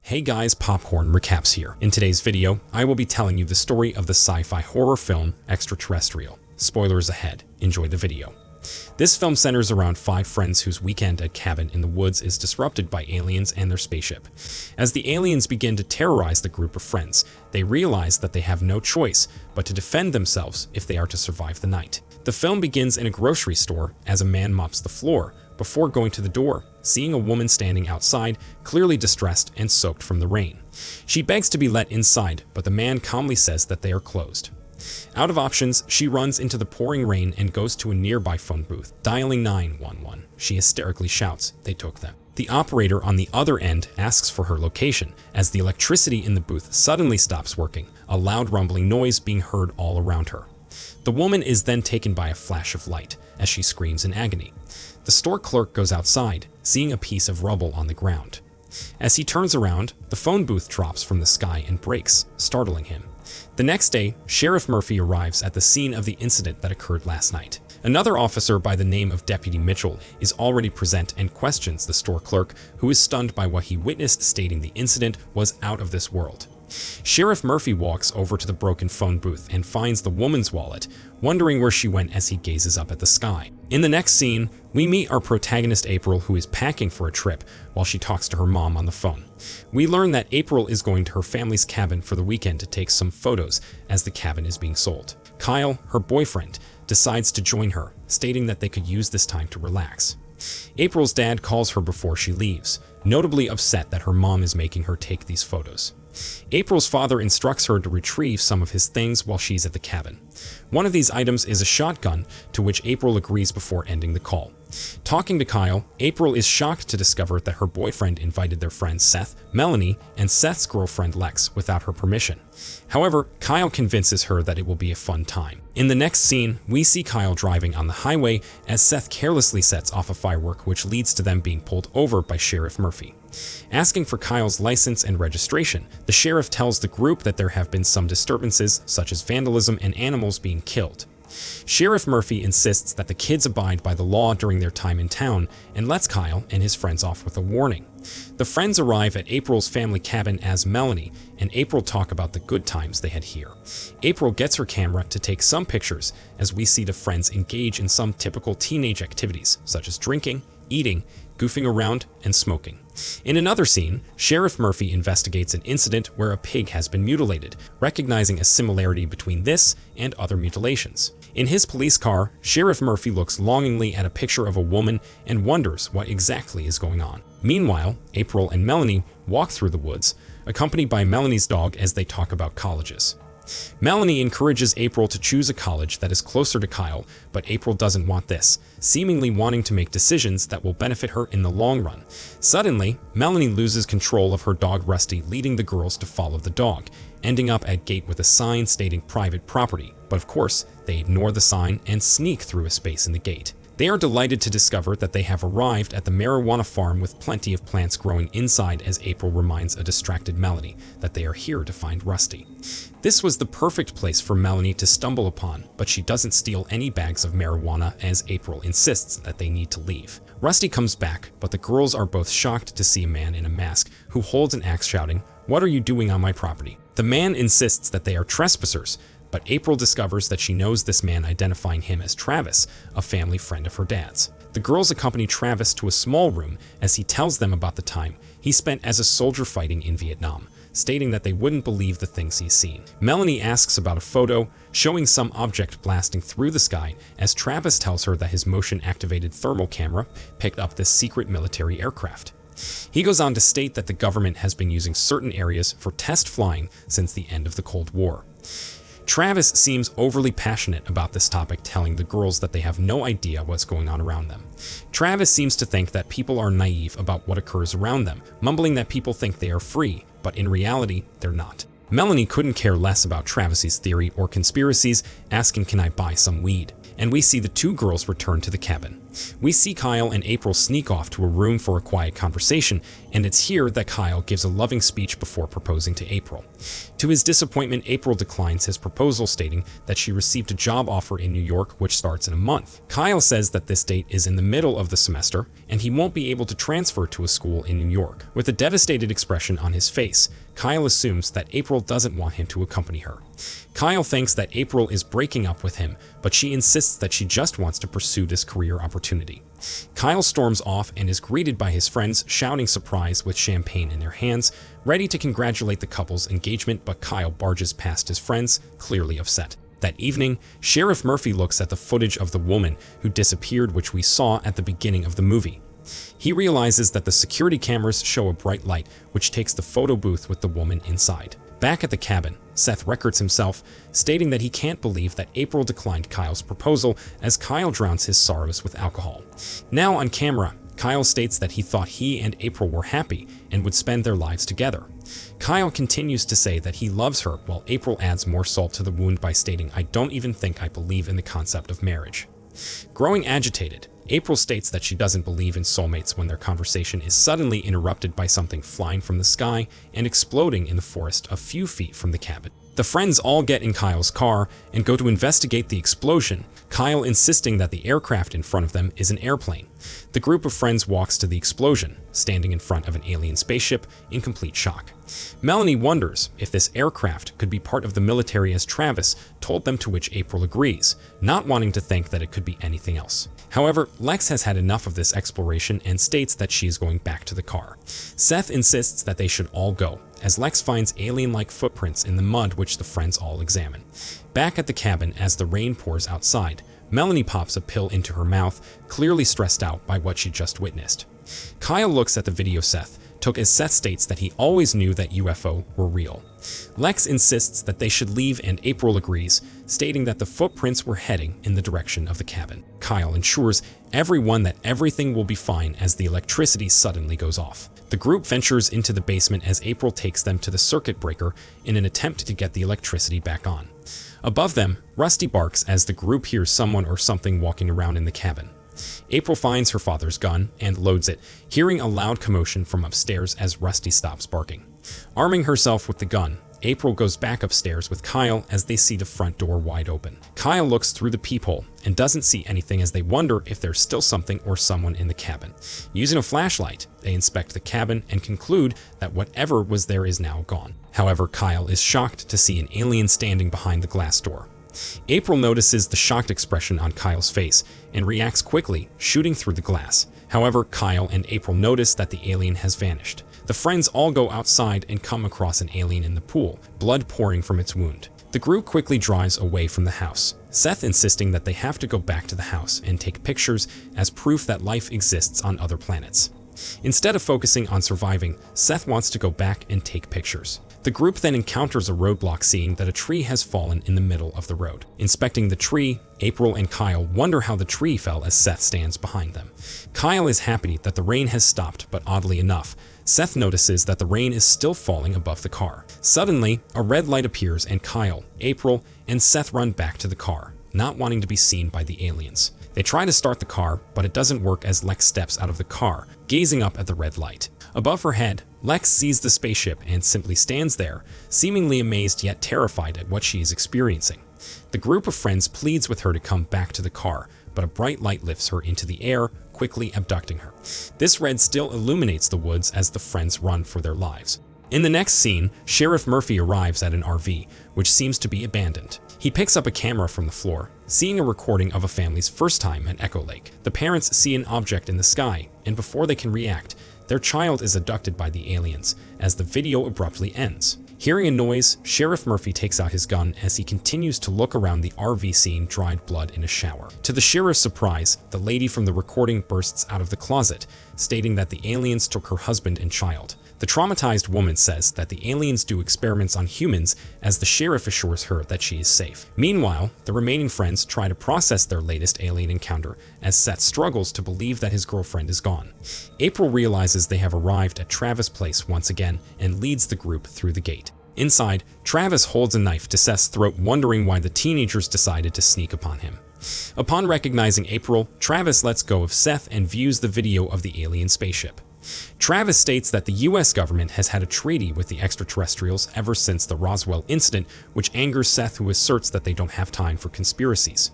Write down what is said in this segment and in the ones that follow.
Hey guys, Popcorn Recaps here. In today's video, I will be telling you the story of the sci-fi horror film Extraterrestrial. Spoilers ahead. Enjoy the video. This film centers around 5 friends whose weekend at cabin in the woods is disrupted by aliens and their spaceship. As the aliens begin to terrorize the group of friends, they realize that they have no choice but to defend themselves if they are to survive the night. The film begins in a grocery store as a man mops the floor before going to the door, seeing a woman standing outside, clearly distressed and soaked from the rain. She begs to be let inside, but the man calmly says that they are closed. Out of options, she runs into the pouring rain and goes to a nearby phone booth. Dialing 911, she hysterically shouts, "They took them." The operator on the other end asks for her location, as the electricity in the booth suddenly stops working, a loud rumbling noise being heard all around her. The woman is then taken by a flash of light, as she screams in agony. The store clerk goes outside, seeing a piece of rubble on the ground. As he turns around, the phone booth drops from the sky and breaks, startling him. The next day, Sheriff Murphy arrives at the scene of the incident that occurred last night. Another officer by the name of Deputy Mitchell is already present and questions the store clerk, who is stunned by what he witnessed, stating the incident was out of this world. Sheriff Murphy walks over to the broken phone booth and finds the woman's wallet, wondering where she went as he gazes up at the sky. In the next scene, we meet our protagonist April, who is packing for a trip while she talks to her mom on the phone. We learn that April is going to her family's cabin for the weekend to take some photos as the cabin is being sold. Kyle, her boyfriend, decides to join her, stating that they could use this time to relax. April's dad calls her before she leaves, notably upset that her mom is making her take these photos. April's father instructs her to retrieve some of his things while she's at the cabin. One of these items is a shotgun, to which April agrees before ending the call. Talking to Kyle, April is shocked to discover that her boyfriend invited their friends Seth, Melanie, and Seth's girlfriend Lex without her permission. However, Kyle convinces her that it will be a fun time. In the next scene, we see Kyle driving on the highway as Seth carelessly sets off a firework, which leads to them being pulled over by Sheriff Murphy. Asking for Kyle's license and registration, the sheriff tells the group that there have been some disturbances, such as vandalism and animals being killed. Sheriff Murphy insists that the kids abide by the law during their time in town and lets Kyle and his friends off with a warning. The friends arrive at April's family cabin as Melanie and April talk about the good times they had here. April gets her camera to take some pictures as we see the friends engage in some typical teenage activities such as drinking, eating, goofing around, and smoking. In another scene, Sheriff Murphy investigates an incident where a pig has been mutilated, recognizing a similarity between this and other mutilations. In his police car, Sheriff Murphy looks longingly at a picture of a woman and wonders what exactly is going on. Meanwhile, April and Melanie walk through the woods, accompanied by Melanie's dog as they talk about colleges. Melanie encourages April to choose a college that is closer to Kyle, but April doesn't want this, seemingly wanting to make decisions that will benefit her in the long run. Suddenly, Melanie loses control of her dog Rusty, leading the girls to follow the dog, ending up at gate with a sign stating private property, but of course, they ignore the sign and sneak through a space in the gate. They are delighted to discover that they have arrived at the marijuana farm with plenty of plants growing inside, as April reminds a distracted Melanie that they are here to find Rusty. This was the perfect place for Melanie to stumble upon, but she doesn't steal any bags of marijuana as April insists that they need to leave. Rusty comes back, but the girls are both shocked to see a man in a mask who holds an axe, shouting, "What are you doing on my property?" The man insists that they are trespassers, but April discovers that she knows this man, identifying him as Travis, a family friend of her dad's. The girls accompany Travis to a small room as he tells them about the time he spent as a soldier fighting in Vietnam, stating that they wouldn't believe the things he's seen. Melanie asks about a photo showing some object blasting through the sky, as Travis tells her that his motion-activated thermal camera picked up this secret military aircraft. He goes on to state that the government has been using certain areas for test flying since the end of the Cold War. Travis seems overly passionate about this topic, telling the girls that they have no idea what's going on around them. Travis seems to think that people are naive about what occurs around them, mumbling that people think they are free, but in reality, they're not. Melanie couldn't care less about Travis's theory or conspiracies, asking, "Can I buy some weed?" And we see the two girls return to the cabin. We see Kyle and April sneak off to a room for a quiet conversation, and it's here that Kyle gives a loving speech before proposing to April. To his disappointment, April declines his proposal, stating that she received a job offer in New York, which starts in a month. Kyle says that this date is in the middle of the semester, and he won't be able to transfer to a school in New York. With a devastated expression on his face, Kyle assumes that April doesn't want him to accompany her. Kyle thinks that April is breaking up with him, but she insists that she just wants to pursue this career opportunity. Kyle storms off and is greeted by his friends, shouting surprise with champagne in their hands, ready to congratulate the couple's engagement, but Kyle barges past his friends, clearly upset. That evening, Sheriff Murphy looks at the footage of the woman who disappeared, which we saw at the beginning of the movie. He realizes that the security cameras show a bright light, which takes the photo booth with the woman inside. Back at the cabin, Seth records himself, stating that he can't believe that April declined Kyle's proposal, as Kyle drowns his sorrows with alcohol. Now on camera, Kyle states that he thought he and April were happy and would spend their lives together. Kyle continues to say that he loves her, while April adds more salt to the wound by stating, "I don't even think I believe in the concept of marriage." Growing agitated, April states that she doesn't believe in soulmates when their conversation is suddenly interrupted by something flying from the sky and exploding in the forest a few feet from the cabin. The friends all get in Kyle's car and go to investigate the explosion, Kyle insisting that the aircraft in front of them is an airplane. The group of friends walks to the explosion, standing in front of an alien spaceship in complete shock. Melanie wonders if this aircraft could be part of the military, as Travis told them, to which April agrees, not wanting to think that it could be anything else. However, Lex has had enough of this exploration and states that she is going back to the car. Seth insists that they should all go, as Lex finds alien-like footprints in the mud, which the friends all examine. Back at the cabin, as the rain pours outside, Melanie pops a pill into her mouth, clearly stressed out by what she just witnessed. Kyle looks at the video Seth took, as Seth states that he always knew that UFO were real. Lex insists that they should leave, and April agrees, stating that the footprints were heading in the direction of the cabin. Kyle ensures everyone that everything will be fine as the electricity suddenly goes off. The group ventures into the basement as April takes them to the circuit breaker in an attempt to get the electricity back on. Above them, Rusty barks as the group hears someone or something walking around in the cabin. April finds her father's gun and loads it, hearing a loud commotion from upstairs as Rusty stops barking. Arming herself with the gun, April goes back upstairs with Kyle as they see the front door wide open. Kyle looks through the peephole and doesn't see anything, as they wonder if there's still something or someone in the cabin. Using a flashlight, they inspect the cabin and conclude that whatever was there is now gone. However, Kyle is shocked to see an alien standing behind the glass door. April notices the shocked expression on Kyle's face and reacts quickly, shooting through the glass. However, Kyle and April notice that the alien has vanished. The friends all go outside and come across an alien in the pool, blood pouring from its wound. The group quickly drives away from the house, Seth insisting that they have to go back to the house and take pictures as proof that life exists on other planets. Instead of focusing on surviving, Seth wants to go back and take pictures. The group then encounters a roadblock, seeing that a tree has fallen in the middle of the road. Inspecting the tree, April and Kyle wonder how the tree fell as Seth stands behind them. Kyle is happy that the rain has stopped, but oddly enough, Seth notices that the rain is still falling above the car. Suddenly, a red light appears and Kyle, April, and Seth run back to the car, not wanting to be seen by the aliens. They try to start the car, but it doesn't work as Lex steps out of the car, gazing up at the red light. Above her head, Lex sees the spaceship and simply stands there, seemingly amazed yet terrified at what she is experiencing. The group of friends pleads with her to come back to the car, but a bright light lifts her into the air, quickly abducting her. This red still illuminates the woods as the friends run for their lives. In the next scene, Sheriff Murphy arrives at an RV, which seems to be abandoned. He picks up a camera from the floor, seeing a recording of a family's first time at Echo Lake. The parents see an object in the sky, and before they can react, their child is abducted by the aliens, as the video abruptly ends. Hearing a noise, Sheriff Murphy takes out his gun as he continues to look around the RV, seeing dried blood in a shower. To the sheriff's surprise, the lady from the recording bursts out of the closet, stating that the aliens took her husband and child. The traumatized woman says that the aliens do experiments on humans, as the sheriff assures her that she is safe. Meanwhile, the remaining friends try to process their latest alien encounter, as Seth struggles to believe that his girlfriend is gone. April realizes they have arrived at Travis' place once again and leads the group through the gate. Inside, Travis holds a knife to Seth's throat, wondering why the teenagers decided to sneak upon him. Upon recognizing April, Travis lets go of Seth and views the video of the alien spaceship. Travis states that the US government has had a treaty with the extraterrestrials ever since the Roswell incident, which angers Seth, who asserts that they don't have time for conspiracies.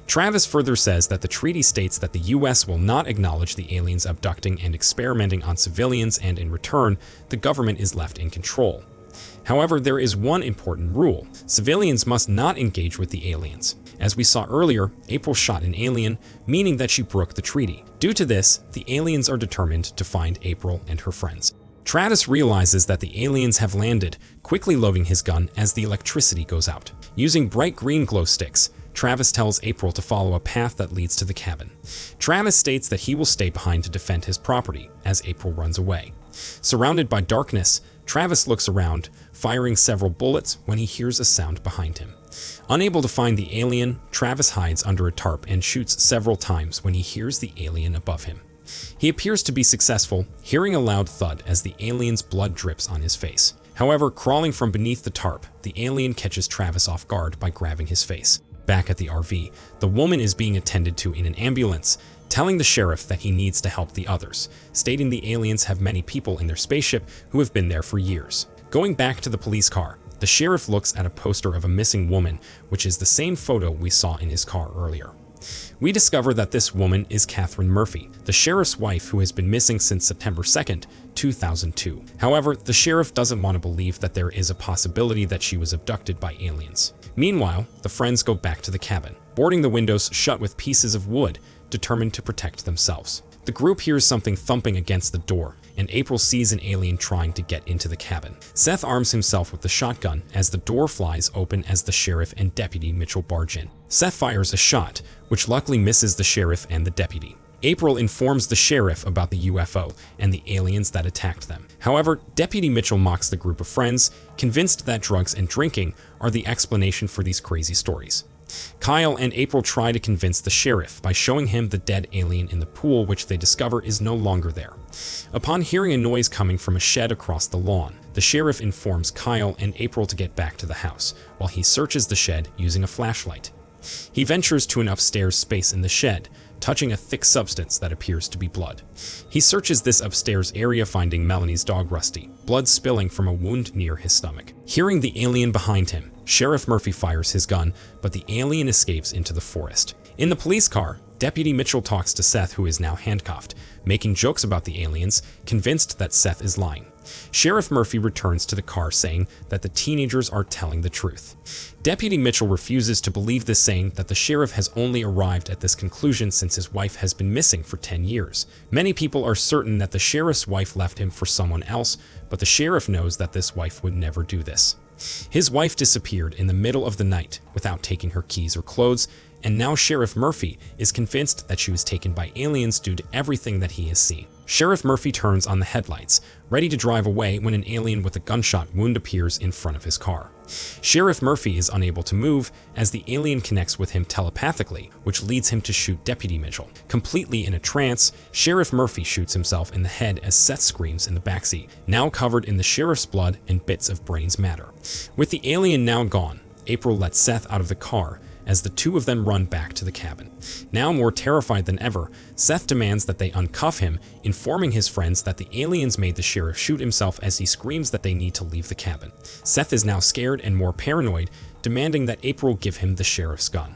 Travis further says that the treaty states that the US will not acknowledge the aliens abducting and experimenting on civilians, and in return, the government is left in control. However, there is one important rule: civilians must not engage with the aliens. As we saw earlier, April shot an alien, meaning that she broke the treaty. Due to this, the aliens are determined to find April and her friends. Travis realizes that the aliens have landed, quickly loading his gun as the electricity goes out. Using bright green glow sticks, Travis tells April to follow a path that leads to the cabin. Travis states that he will stay behind to defend his property as April runs away. Surrounded by darkness, Travis looks around, firing several bullets when he hears a sound behind him. Unable to find the alien, Travis hides under a tarp and shoots several times when he hears the alien above him. He appears to be successful, hearing a loud thud as the alien's blood drips on his face. However, crawling from beneath the tarp, the alien catches Travis off guard by grabbing his face. Back at the RV, the woman is being attended to in an ambulance, telling the sheriff that he needs to help the others, stating the aliens have many people in their spaceship who have been there for years. Going back to the police car, the sheriff looks at a poster of a missing woman, which is the same photo we saw in his car earlier. We discover that this woman is Catherine Murphy, the sheriff's wife, who has been missing since September 2nd, 2002. However, the sheriff doesn't want to believe that there is a possibility that she was abducted by aliens. Meanwhile, the friends go back to the cabin, boarding the windows shut with pieces of wood, determined to protect themselves. The group hears something thumping against the door, and April sees an alien trying to get into the cabin. Seth arms himself with the shotgun as the door flies open as the sheriff and Deputy Mitchell barge in. Seth fires a shot, which luckily misses the sheriff and the deputy. April informs the sheriff about the UFO and the aliens that attacked them. However, Deputy Mitchell mocks the group of friends, convinced that drugs and drinking are the explanation for these crazy stories. Kyle and April try to convince the sheriff by showing him the dead alien in the pool, which they discover is no longer there. Upon hearing a noise coming from a shed across the lawn, the sheriff informs Kyle and April to get back to the house, while he searches the shed using a flashlight. He ventures to an upstairs space in the shed, touching a thick substance that appears to be blood. He searches this upstairs area, finding Melanie's dog Rusty, blood spilling from a wound near his stomach. Hearing the alien behind him, Sheriff Murphy fires his gun, but the alien escapes into the forest. In the police car, Deputy Mitchell talks to Seth, who is now handcuffed, making jokes about the aliens, convinced that Seth is lying. Sheriff Murphy returns to the car, saying that the teenagers are telling the truth. Deputy Mitchell refuses to believe this, saying that the sheriff has only arrived at this conclusion since his wife has been missing for 10 years. Many people are certain that the sheriff's wife left him for someone else, but the sheriff knows that this wife would never do this. His wife disappeared in the middle of the night without taking her keys or clothes, and now Sheriff Murphy is convinced that she was taken by aliens due to everything that he has seen. Sheriff Murphy turns on the headlights, ready to drive away when an alien with a gunshot wound appears in front of his car. Sheriff Murphy is unable to move as the alien connects with him telepathically, which leads him to shoot Deputy Mitchell. Completely in a trance, Sheriff Murphy shoots himself in the head as Seth screams in the backseat, now covered in the sheriff's blood and bits of brains matter. With the alien now gone, April lets Seth out of the car as the two of them run back to the cabin. Now more terrified than ever, Seth demands that they uncuff him, informing his friends that the aliens made the sheriff shoot himself as he screams that they need to leave the cabin. Seth is now scared and more paranoid, demanding that April give him the sheriff's gun.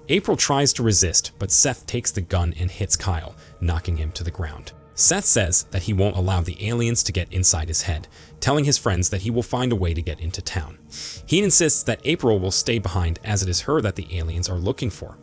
April tries to resist, but Seth takes the gun and hits Kyle, knocking him to the ground. Seth says that he won't allow the aliens to get inside his head, telling his friends that he will find a way to get into town. He insists that April will stay behind, as it is her that the aliens are looking for.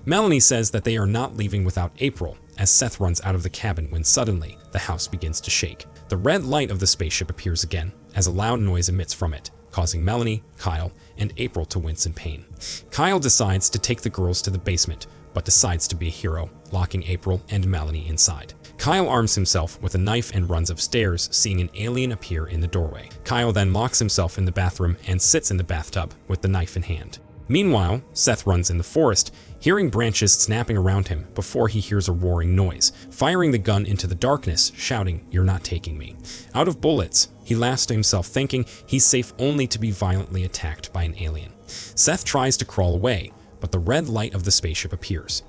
Melanie says that they are not leaving without April, as Seth runs out of the cabin when suddenly the house begins to shake. The red light of the spaceship appears again, as a loud noise emits from it, causing Melanie, Kyle, and April to wince in pain. Kyle decides to take the girls to the basement, but decides to be a hero, locking April and Melanie inside. Kyle arms himself with a knife and runs upstairs, seeing an alien appear in the doorway. Kyle then locks himself in the bathroom and sits in the bathtub with the knife in hand. Meanwhile, Seth runs in the forest, hearing branches snapping around him before he hears a roaring noise, firing the gun into the darkness, shouting, "You're not taking me." Out of bullets, he laughs to himself, thinking he's safe only to be violently attacked by an alien. Seth tries to crawl away, but the red light of the spaceship appears.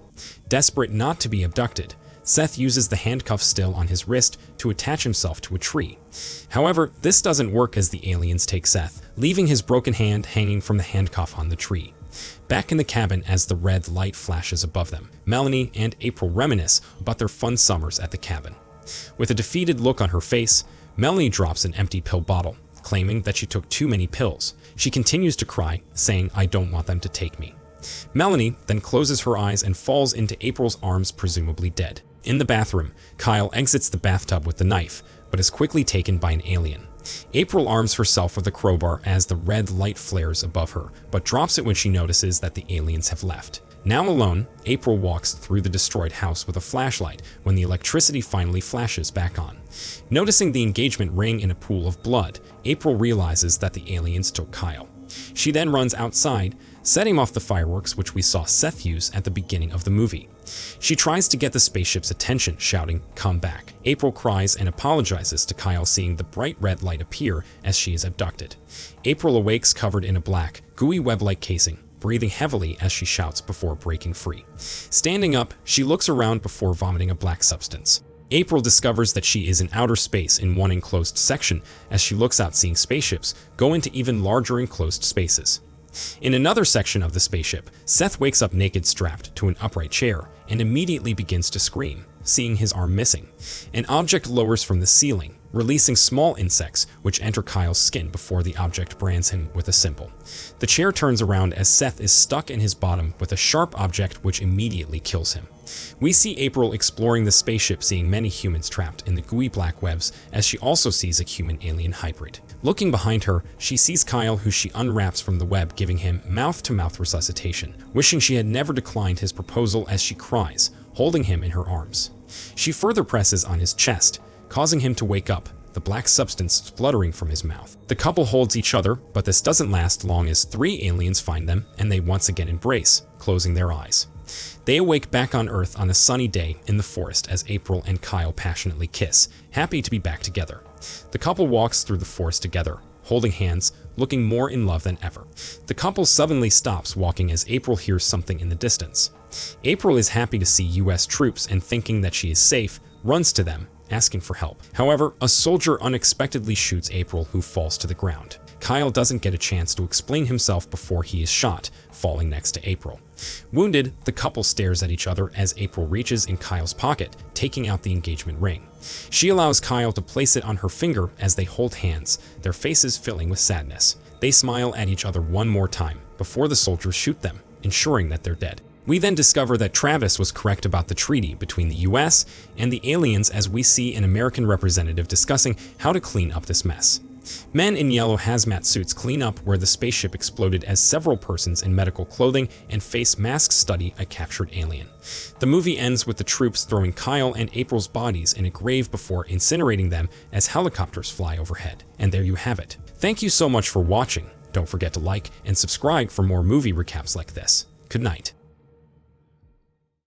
Desperate not to be abducted, Seth uses the handcuff still on his wrist to attach himself to a tree. However, this doesn't work as the aliens take Seth, leaving his broken hand hanging from the handcuff on the tree. Back in the cabin as the red light flashes above them, Melanie and April reminisce about their fun summers at the cabin. With a defeated look on her face, Melanie drops an empty pill bottle, claiming that she took too many pills. She continues to cry, saying, "I don't want them to take me." Melanie then closes her eyes and falls into April's arms, presumably dead. In the bathroom, Kyle exits the bathtub with the knife, but is quickly taken by an alien. April arms herself with a crowbar as the red light flares above her, but drops it when she notices that the aliens have left. Now alone, April walks through the destroyed house with a flashlight when the electricity finally flashes back on. Noticing the engagement ring in a pool of blood, April realizes that the aliens took Kyle. She then runs outside, setting off the fireworks which we saw Seth use at the beginning of the movie. She tries to get the spaceship's attention, shouting, "Come back." April cries and apologizes to Kyle, seeing the bright red light appear as she is abducted. April awakes covered in a black, gooey web-like casing, breathing heavily as she shouts before breaking free. Standing up, she looks around before vomiting a black substance. April discovers that she is in outer space in one enclosed section as she looks out, seeing spaceships go into even larger enclosed spaces. In another section of the spaceship, Seth wakes up naked, strapped to an upright chair, and immediately begins to scream, seeing his arm missing. An object lowers from the ceiling, releasing small insects which enter Kyle's skin before the object brands him with a symbol. The chair turns around as Seth is stuck in his bottom with a sharp object which immediately kills him. We see April exploring the spaceship, seeing many humans trapped in the gooey black webs, as she also sees a human-alien hybrid. Looking behind her, she sees Kyle, who she unwraps from the web, giving him mouth-to-mouth resuscitation, wishing she had never declined his proposal as she cries, holding him in her arms. She further presses on his chest, causing him to wake up, the black substance spluttering from his mouth. The couple holds each other, but this doesn't last long as 3 aliens find them and they once again embrace, closing their eyes. They awake back on Earth on a sunny day in the forest as April and Kyle passionately kiss, happy to be back together. The couple walks through the forest together, holding hands, looking more in love than ever. The couple suddenly stops walking as April hears something in the distance. April is happy to see US troops and, thinking that she is safe, runs to them, asking for help. However, a soldier unexpectedly shoots April, who falls to the ground. Kyle doesn't get a chance to explain himself before he is shot, falling next to April. Wounded, the couple stares at each other as April reaches in Kyle's pocket, taking out the engagement ring. She allows Kyle to place it on her finger as they hold hands, their faces filling with sadness. They smile at each other one more time before the soldiers shoot them, ensuring that they're dead. We then discover that Travis was correct about the treaty between the US and the aliens, as we see an American representative discussing how to clean up this mess. Men in yellow hazmat suits clean up where the spaceship exploded as several persons in medical clothing and face masks study a captured alien. The movie ends with the troops throwing Kyle and April's bodies in a grave before incinerating them as helicopters fly overhead. And there you have it. Thank you so much for watching. Don't forget to like and subscribe for more movie recaps like this. Good night.